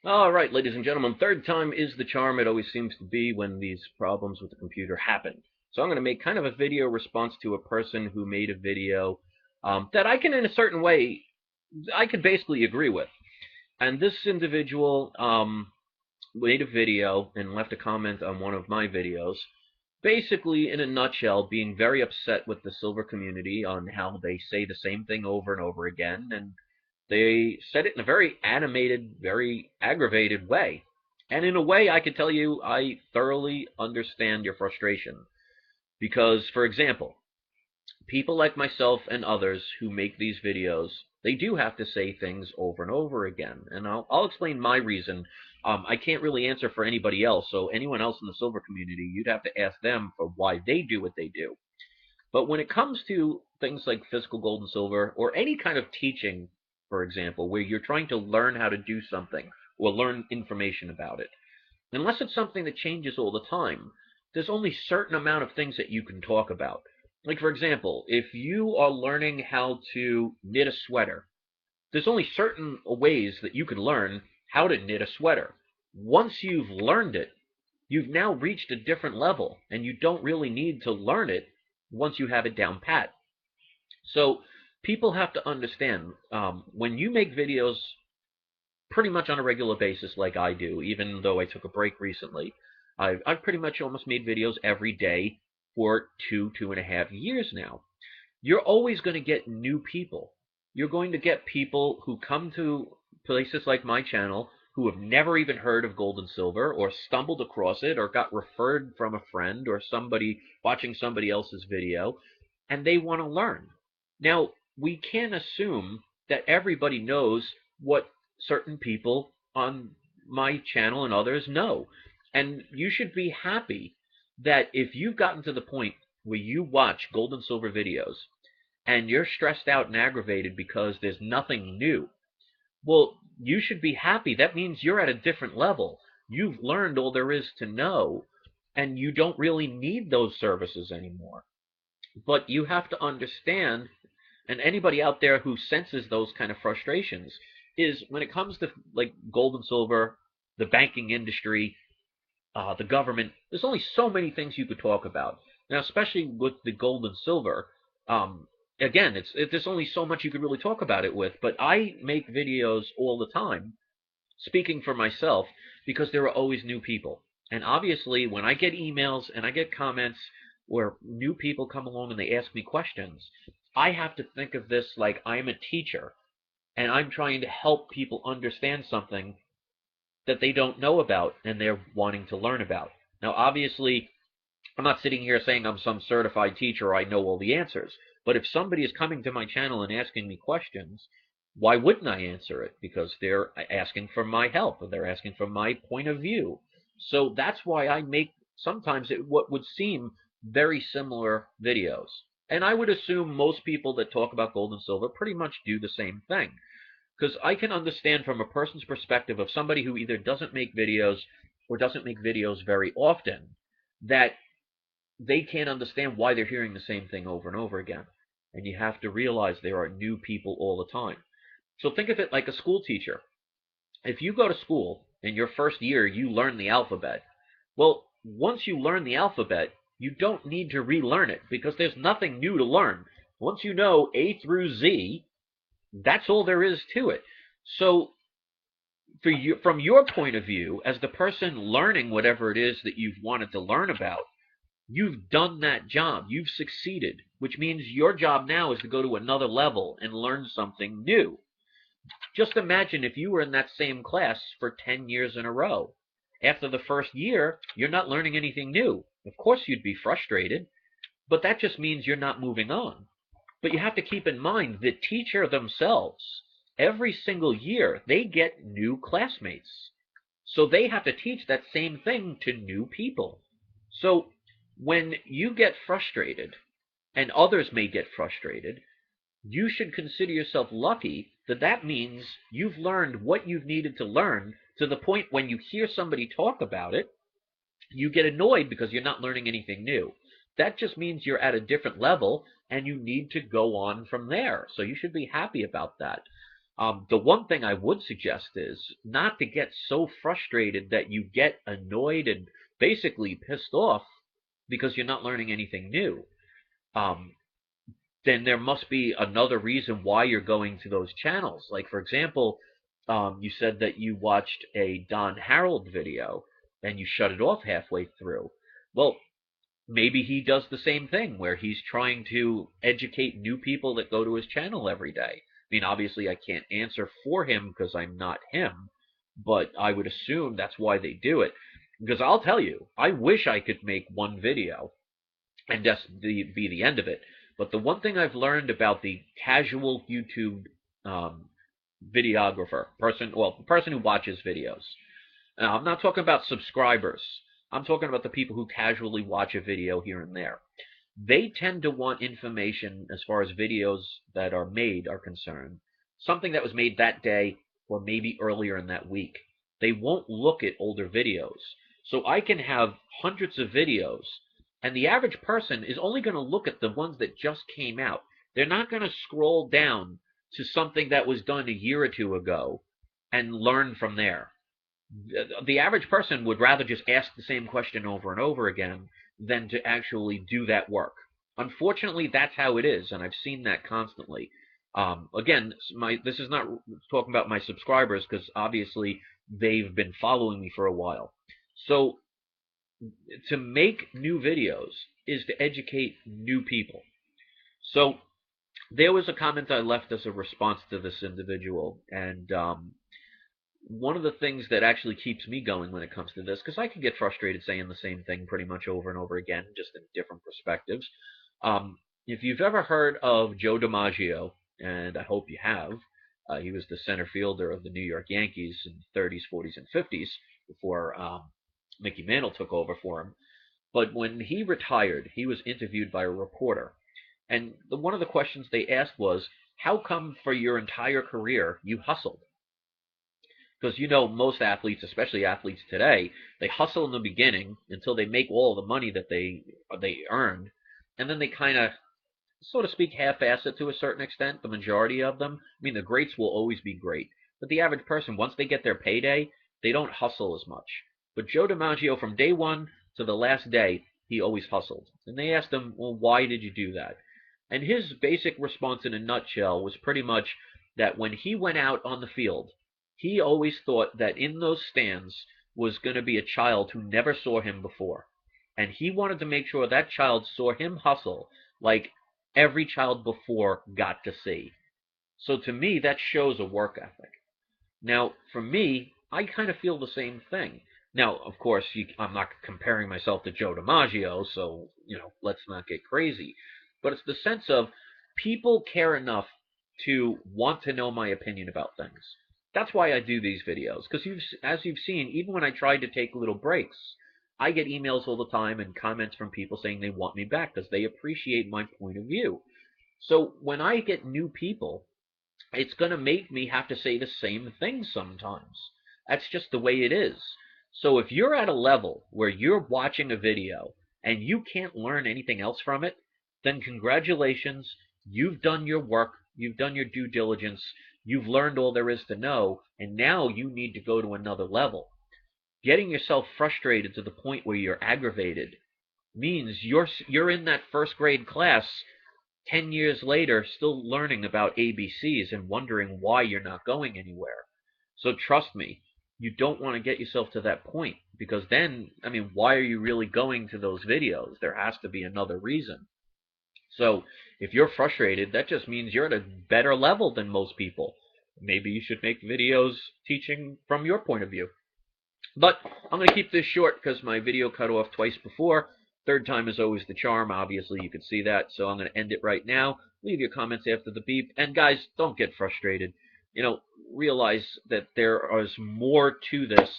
All right, ladies and gentlemen, third time is the charm. It always seems to be when these problems with the computer happen. So I'm going to make kind of a video response to a person who made a video that I can, in a certain way, I could basically agree with. And this individual made a video and left a comment on one of my videos, basically, in a nutshell, being very upset with the silver community on how they say the same thing over and over again, and they said it in a very animated, very aggravated way. And in a way, I can tell you, I thoroughly understand your frustration. Because, for example, people like myself and others who make these videos, they do have to say things over and over again. And I'll explain my reason. I can't really answer for anybody else, so anyone else in the silver community, you'd have to ask them for why they do what they do. But when it comes to things like physical gold and silver, or any kind of teaching, for example, where you're trying to learn how to do something or learn information about it, unless it's something that changes all the time, there's only a certain amount of things that you can talk about. Like, for example, if you are learning how to knit a sweater, there's only certain ways that you can learn how to knit a sweater. Once you've learned it, you've now reached a different level, and you don't really need to learn it once you have it down pat. So people have to understand when you make videos pretty much on a regular basis, like I do, even though I took a break recently, I've pretty much almost made videos every day for 2.5 years now. You're always going to get new people. You're going to get people who come to places like my channel who have never even heard of gold and silver or stumbled across it or got referred from a friend or somebody watching somebody else's video, and they want to learn. Now, we can't assume that everybody knows what certain people on my channel and others know. And you should be happy that if you've gotten to the point where you watch gold and silver videos and you're stressed out and aggravated because there's nothing new, well, you should be happy. That means you're at a different level. You've learned all there is to know, and you don't really need those services anymore. But you have to understand, and anybody out there who senses those kind of frustrations, is when it comes to like gold and silver, the banking industry, the government, there's only so many things you could talk about. Now, especially with the gold and silver, again, there's only so much you could really talk about it with. But I make videos all the time, speaking for myself, because there are always new people. And obviously, when I get emails and I get comments where new people come along and they ask me questions, I have to think of this like I'm a teacher and I'm trying to help people understand something that they don't know about and they're wanting to learn about. Now, obviously, I'm not sitting here saying I'm some certified teacher or I know all the answers. But if somebody is coming to my channel and asking me questions, why wouldn't I answer it? Because they're asking for my help, or they're asking for my point of view. So that's why I make sometimes what would seem very similar videos. And I would assume most people that talk about gold and silver pretty much do the same thing. Because I can understand from a person's perspective of somebody who either doesn't make videos or doesn't make videos very often, that they can't understand why they're hearing the same thing over and over again. And you have to realize there are new people all the time. So think of it like a school teacher. If you go to school in your first year, you learn the alphabet. Well, once you learn the alphabet, you don't need to relearn it because there's nothing new to learn. Once you know A through Z, that's all there is to it. So from your point of view, as the person learning whatever it is that you've wanted to learn about, you've done that job. You've succeeded, which means your job now is to go to another level and learn something new. Just imagine if you were in that same class for 10 years in a row. After the first year, you're not learning anything new. Of course, you'd be frustrated, but that just means you're not moving on. But you have to keep in mind the teacher themselves, every single year, they get new classmates. So they have to teach that same thing to new people. So when you get frustrated, and others may get frustrated, you should consider yourself lucky that that means you've learned what you've needed to learn to the point when you hear somebody talk about it, you get annoyed because you're not learning anything new. That just means you're at a different level and you need to go on from there. So you should be happy about that. The one thing I would suggest is not to get so frustrated that you get annoyed and basically pissed off because you're not learning anything new. Um, then there must be another reason why you're going to those channels. Like, for example, you said that you watched a Don Harold video and you shut it off halfway through. Well, maybe he does the same thing where he's trying to educate new people that go to his channel every day. I mean, obviously, I can't answer for him because I'm not him, but I would assume that's why they do it. Because I'll tell you, I wish I could make one video and just be the end of it. But the one thing I've learned about the casual YouTube um, videographer, the person who watches videos. Now, I'm not talking about subscribers. I'm talking about the people who casually watch a video here and there. They tend to want information as far as videos that are made are concerned, something that was made that day or maybe earlier in that week. They won't look at older videos. So I can have hundreds of videos, and the average person is only going to look at the ones that just came out. They're not going to scroll down to something that was done a year or two ago and learn from there. The average person would rather just ask the same question over and over again than to actually do that work. Unfortunately, that's how it is, and I've seen that constantly. Again, this is not talking about my subscribers because obviously they've been following me for a while. So to make new videos is to educate new people. So there was a comment I left as a response to this individual, and one of the things that actually keeps me going when it comes to this, because I can get frustrated saying the same thing pretty much over and over again, just in different perspectives. If you've ever heard of Joe DiMaggio, and I hope you have, he was the center fielder of the New York Yankees in the 30s, 40s, and 50s before Mickey Mantle took over for him. But when he retired, he was interviewed by a reporter. And one of the questions they asked was, how come for your entire career you hustled? Because most athletes, especially athletes today, they hustle in the beginning until they make all the money that they earned, and then they kind of, so to speak, half-ass it to a certain extent. The majority of them, I mean, the greats will always be great, but the average person, once they get their payday, they don't hustle as much. But Joe DiMaggio, from day one to the last day, he always hustled. And they asked him, well, why did you do that? And his basic response in a nutshell was pretty much that when he went out on the field, he always thought that in those stands was going to be a child who never saw him before. And he wanted to make sure that child saw him hustle like every child before got to see. So to me, that shows a work ethic. Now, for me, I kind of feel the same thing. Now, of course, I'm not comparing myself to Joe DiMaggio, so, let's not get crazy. But it's the sense of people care enough to want to know my opinion about things. That's why I do these videos, because as you've seen, even when I tried to take little breaks, I get emails all the time and comments from people saying they want me back because they appreciate my point of view. So when I get new people, it's going to make me have to say the same thing sometimes. That's just the way it is. So if you're at a level where you're watching a video and you can't learn anything else from it, then congratulations, you've done your work, you've done your due diligence, you've learned all there is to know, and now you need to go to another level. Getting yourself frustrated to the point where you're aggravated means you're in that first grade class 10 years later still learning about ABCs and wondering why you're not going anywhere. So trust me, you don't want to get yourself to that point, because then, I mean, why are you really going to those videos? There has to be another reason. So if you're frustrated, that just means you're at a better level than most people. Maybe you should make videos teaching from your point of view. But I'm going to keep this short because my video cut off twice before. Third time is always the charm. Obviously, you can see that. So I'm going to end it right now. Leave your comments after the beep. And guys, don't get frustrated. Realize that there is more to this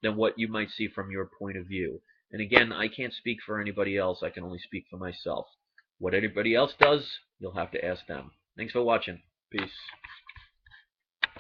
than what you might see from your point of view. And again, I can't speak for anybody else. I can only speak for myself. What anybody else does, you'll have to ask them. Thanks for watching. Peace.